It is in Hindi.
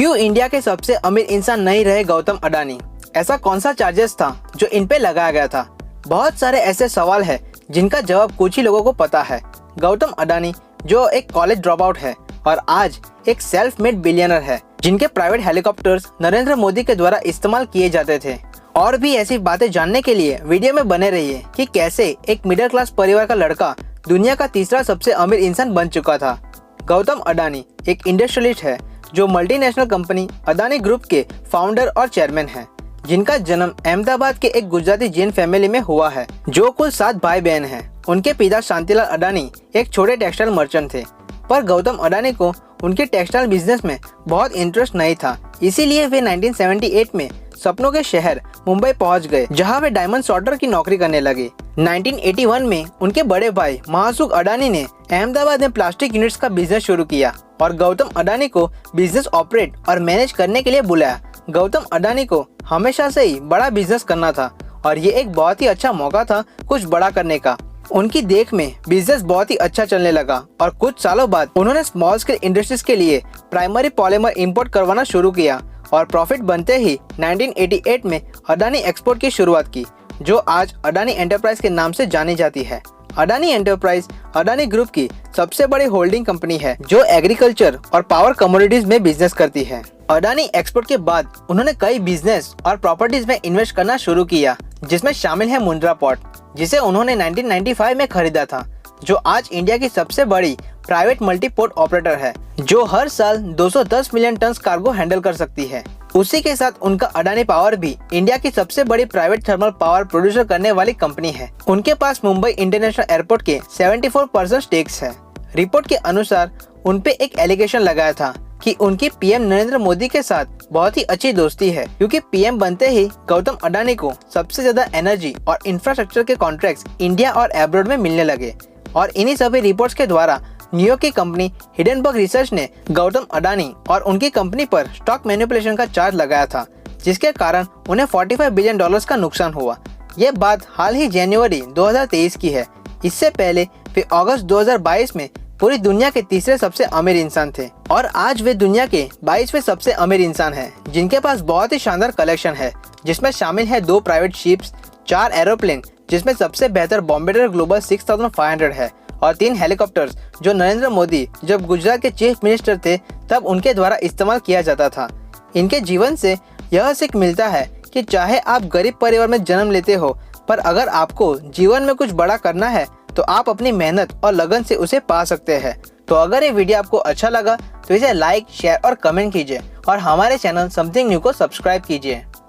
क्यों इंडिया के सबसे अमीर इंसान नहीं रहे गौतम अडानी? ऐसा कौन सा चार्जेस था जो इन पे लगाया गया था? बहुत सारे ऐसे सवाल है जिनका जवाब कुछ ही लोगों को पता है। गौतम अडानी जो एक कॉलेज ड्रॉप आउट है और आज एक सेल्फ मेड बिलियनर है, जिनके प्राइवेट हेलीकॉप्टर्स नरेंद्र मोदी के द्वारा इस्तेमाल किए जाते थे। और भी ऐसी बातें जानने के लिए वीडियो में बने रहिए कि कैसे एक मिडिल क्लास परिवार का लड़का दुनिया का तीसरा सबसे अमीर इंसान बन चुका था। गौतम अडानी एक इंडस्ट्रियलिस्ट है जो मल्टीनेशनल कंपनी अडानी ग्रुप के फाउंडर और चेयरमैन हैं, जिनका जन्म अहमदाबाद के एक गुजराती जैन फैमिली में हुआ है, जो कुल 7 भाई बहन हैं। उनके पिता शांतिलाल अडानी एक छोटे टेक्सटाइल मर्चेंट थे, पर गौतम अडानी को उनके टेक्सटाइल बिजनेस में बहुत इंटरेस्ट नहीं था। इसीलिए वे 1978 में सपनों के शहर मुंबई पहुंच गए, जहां वे डायमंड सॉर्टर की नौकरी करने लगे। 1981 में उनके बड़े भाई महासुख अडानी ने अहमदाबाद में प्लास्टिक यूनिट्स का बिजनेस शुरू किया और गौतम अडानी को बिजनेस ऑपरेट और मैनेज करने के लिए बुलाया। गौतम अडानी को हमेशा से ही बड़ा बिजनेस करना था और ये एक बहुत ही अच्छा मौका था कुछ बड़ा करने का। उनकी देख में बिजनेस बहुत ही अच्छा चलने लगा और कुछ सालों बाद उन्होंने स्मॉल स्केल इंडस्ट्रीज के लिए प्राइमरी पॉलीमर इंपोर्ट करवाना शुरू किया और प्रॉफिट बनते ही 1988 में अडानी एक्सपोर्ट की शुरुआत की, जो आज अडानी एंटरप्राइज के नाम से जानी जाती है। अडानी एंटरप्राइज अडानी ग्रुप की सबसे बड़ी होल्डिंग कंपनी है जो एग्रीकल्चर और पावर कमोडिटीज में बिजनेस करती है। अडानी एक्सपोर्ट के बाद उन्होंने कई बिजनेस और प्रॉपर्टीज में इन्वेस्ट करना शुरू किया, जिसमें शामिल है मुंद्रा पोर्ट, जिसे उन्होंने 1995 में खरीदा था, जो आज इंडिया की सबसे बड़ी प्राइवेट मल्टी पोर्ट ऑपरेटर है, जो हर साल 210 मिलियन टन कार्गो हैंडल कर सकती है। उसी के साथ उनका अडानी पावर भी इंडिया की सबसे बड़ी प्राइवेट थर्मल पावर प्रोड्यूसर करने वाली कंपनी है। उनके पास मुंबई इंटरनेशनल एयरपोर्ट के 74% स्टेक्स है। रिपोर्ट के अनुसार उन पे एक एलिगेशन लगाया था कि उनकी पीएम नरेंद्र मोदी के साथ बहुत ही अच्छी दोस्ती है, क्योंकि पीएम बनते ही गौतम अडानी को सबसे ज्यादा एनर्जी और इंफ्रास्ट्रक्चर के कॉन्ट्रैक्ट्स इंडिया और एब्रॉड में मिलने लगे। और इन्हीं सभी रिपोर्ट्स के द्वारा न्यूयॉर्क की कंपनी हिडेनबर्ग रिसर्च ने गौतम अडानी और उनकी कंपनी पर स्टॉक मैनिपुलेशन का चार्ज लगाया था, जिसके कारण उन्हें $45 बिलियन का नुकसान हुआ। ये बात हाल ही जनवरी 2023 की है। इससे पहले वे अगस्त 2022 में पूरी दुनिया के तीसरे सबसे अमीर इंसान थे और आज वे दुनिया के 22वें सबसे अमीर इंसान हैं, जिनके पास बहुत ही शानदार कलेक्शन है, जिसमें शामिल है 2 प्राइवेट शिप्स, 4 एरोप्लेन, जिसमें सबसे बेहतर बॉम्बार्डियर ग्लोबल 6500 है, और 3 हेलीकॉप्टर्स जो नरेंद्र मोदी जब गुजरात के चीफ मिनिस्टर थे तब उनके द्वारा इस्तेमाल किया जाता था। इनके जीवन से यह सीख मिलता है कि चाहे आप गरीब परिवार में जन्म लेते हो, पर अगर आपको जीवन में कुछ बड़ा करना है तो आप अपनी मेहनत और लगन से उसे पा सकते हैं। तो अगर ये वीडियो आपको अच्छा लगा तो इसे लाइक, शेयर और कमेंट कीजिए और हमारे चैनल समथिंग न्यू को सब्सक्राइब कीजिए।